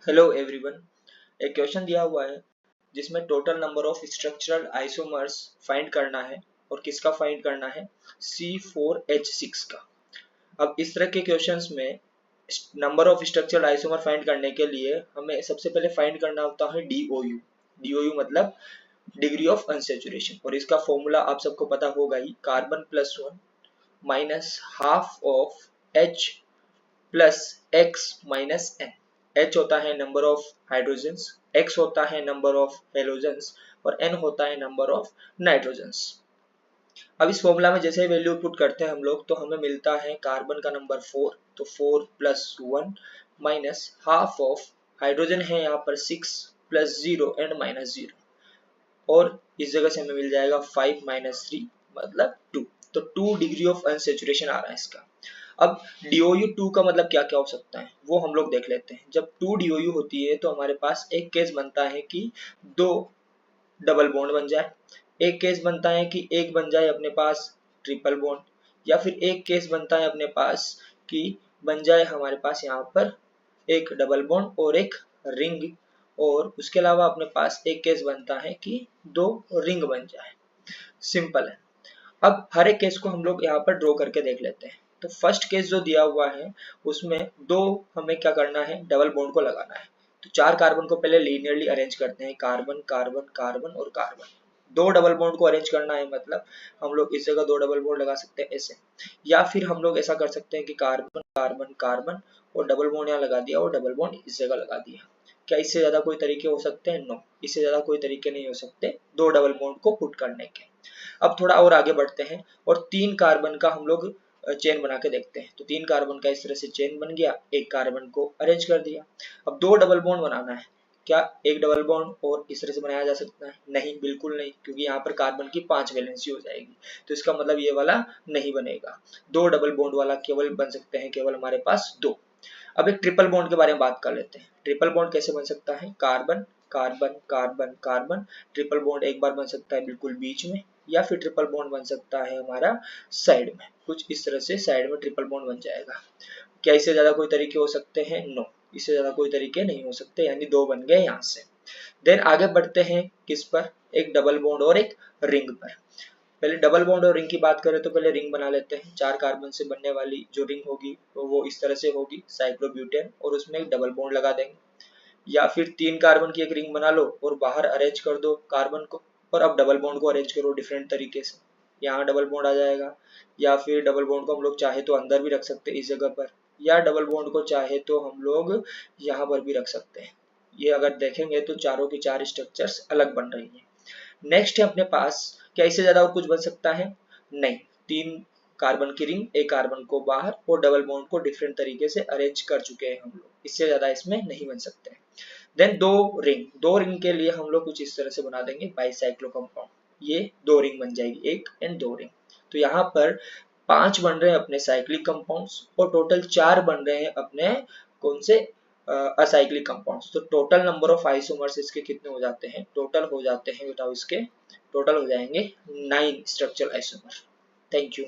Hello everyone. एक question दिया हुआ है जिसमें total number of structural isomers find करना है और किसका फाइंड करना है, C4H6 का। अब इस तरह के क्वेश्चंस में number of structural isomer find करने के लिए हमें सबसे पहले फाइंड करना होता है DOU। DOU मतलब डिग्री ऑफ अनसेचुरेशन, और इसका फॉर्मूला आप सबको पता होगा ही, कार्बन+1 minus half of H plus X minus N। H होता है नंबर ऑफ हाइड्रोजन्स, X होता है नंबर ऑफ हेलोजन्स और N होता है नंबर ऑफ नाइट्रोजन्स। अब इस फॉर्मूला में जैसे वैल्यू पुट करते हैं हम लोग तो हमें मिलता है कार्बन का नंबर 4, तो 4+1 माइनस हाफ ऑफ हाइड्रोजन है यहाँ पर 6 प्लस 0 एंड माइनस 0, और इस जगह से हमें मिल जाएगा 5 माइनस 3 मतलब 2। तो 2 डिग्री ऑफ अनसेचुरेशन आ रहा है इसका। अब DOU2 का मतलब क्या क्या हो सकता है वो हम लोग देख लेते हैं। जब 2 DOU होती है तो हमारे पास एक केस बनता है कि 2 डबल बॉन्ड बन जाए, एक केस बनता है कि एक बन जाए अपने पास ट्रिपल बॉन्ड, या फिर एक केस बनता है अपने पास कि बन जाए हमारे पास यहाँ पर एक डबल बॉन्ड और एक रिंग, और उसके अलावा अपने पास एक केस बनता है कि 2 रिंग बन जाए। सिंपल है। अब हर एक केस को हम लोग यहाँ पर ड्रॉ करके देख लेते हैं। तो फर्स्ट केस जो दिया हुआ है उसमें दो हमें क्या करना है, डबल बॉन्ड को लगाना है। तो 4 कार्बन को पहले लीनियरली अरेंज करते हैं, कार्बन कार्बन कार्बन और कार्बन। 2 डबल बॉन्ड को अरेंज करना है, मतलब हम लोग इस जगह 2 डबल बॉन्ड लगा सकते हैं ऐसे, या फिर हम लोग ऐसा कर सकते हैं कि कार्बन कार्बन कार्बन और डबल बॉन्ड यहाँ लगा दिया और डबल बॉन्ड इस जगह लगा दिया। क्या इससे ज्यादा कोई तरीके हो सकते हैं? नो, इससे ज्यादा कोई तरीके नहीं हो सकते 2 डबल बॉन्ड को पुट करने के। अब थोड़ा और आगे बढ़ते हैं और 3 कार्बन का हम लोग चेन बना के देखते हैं। तो 3 कार्बन का इस तरह से चेन बन गया, एक कार्बन को अरेंज कर दिया। अब 2 डबल बॉन्ड बनाना है। क्या एक डबल बॉन्ड और इस तरह से बनाया जा सकता है? नहीं, बिल्कुल नहीं, क्योंकि यहाँ पर कार्बन की 5 वैलेंसी हो जाएगी, तो इसका मतलब ये वाला नहीं बनेगा। 2 डबल बॉन्ड वाला केवल बन सकते हैं केवल हमारे पास 2। अब एक ट्रिपल बॉन्ड के बारे में बात कर लेते हैं। ट्रिपल बॉन्ड कैसे बन सकता है? Carbon carbon carbon carbon, triple bond एक बार बन सकता है बिल्कुल बीच में, या फिर ट्रिपल बॉन्ड बन सकता है हमारा साइड में, कुछ इस तरह से साइड में ट्रिपल बॉन्ड बन जाएगा। क्या इससे ज्यादा कोई तरीके हो सकते हैं? नो, इससे ज्यादा कोई तरीके नहीं हो सकते, यानी 2 बन गए यहाँ से। देन आगे बढ़ते हैं किस पर, एक डबल बॉन्ड और एक रिंग पर। पहले डबल बॉन्ड और रिंग की बात करें तो पहले रिंग बना लेते हैं। 4 कार्बन से बनने वाली जो रिंग होगी तो वो इस तरह से होगी, साइक्लोब्यूटेन, और उसमें एक डबल बॉन्ड लगा देंगे। या फिर 3 कार्बन की एक रिंग बना लो और बाहर अरेंज कर दो कार्बन को, और अब डबल बॉन्ड को अरेंज करो डिफरेंट तरीके से, यहाँ डबल बॉन्ड आ जाएगा। या फिर डबल बॉन्ड को हम लोग चाहे तो अंदर भी रख सकते हैं इस जगह पर, या डबल बॉन्ड को चाहे तो हम लोग यहाँ पर भी रख सकते हैं। ये अगर देखेंगे तो चारों की 4 स्ट्रक्चर्स अलग बन रही है। नेक्स्ट है अपने पास, क्या इससे ज्यादा और कुछ बन सकता है? नहीं, 3 कार्बन की रिंग, एक कार्बन को बाहर और डबल बॉन्ड को डिफरेंट तरीके से अरेंज कर चुके हैं हम लोग, इससे ज्यादा इसमें नहीं बन सकते। देन 2 रिंग के लिए हम लोग कुछ इस तरह से बना देंगे बाइसाइक्लो कंपाउंड। ये 2 रिंग बन जाएगी, एक एंड 2 रिंग। तो यहाँ पर 5 बन रहे हैं अपने साइक्लिक कंपाउंड्स और टोटल 4 बन रहे हैं अपने कौन से, असाइक्लिक कंपाउंड्स। तो टोटल नंबर ऑफ आइसोमर्स इसके कितने हो जाते हैं? टोटल हो जाते हैं, बताओ इसके, टोटल हो जाएंगे 9 स्ट्रक्चरल आइसोमर। Thank you.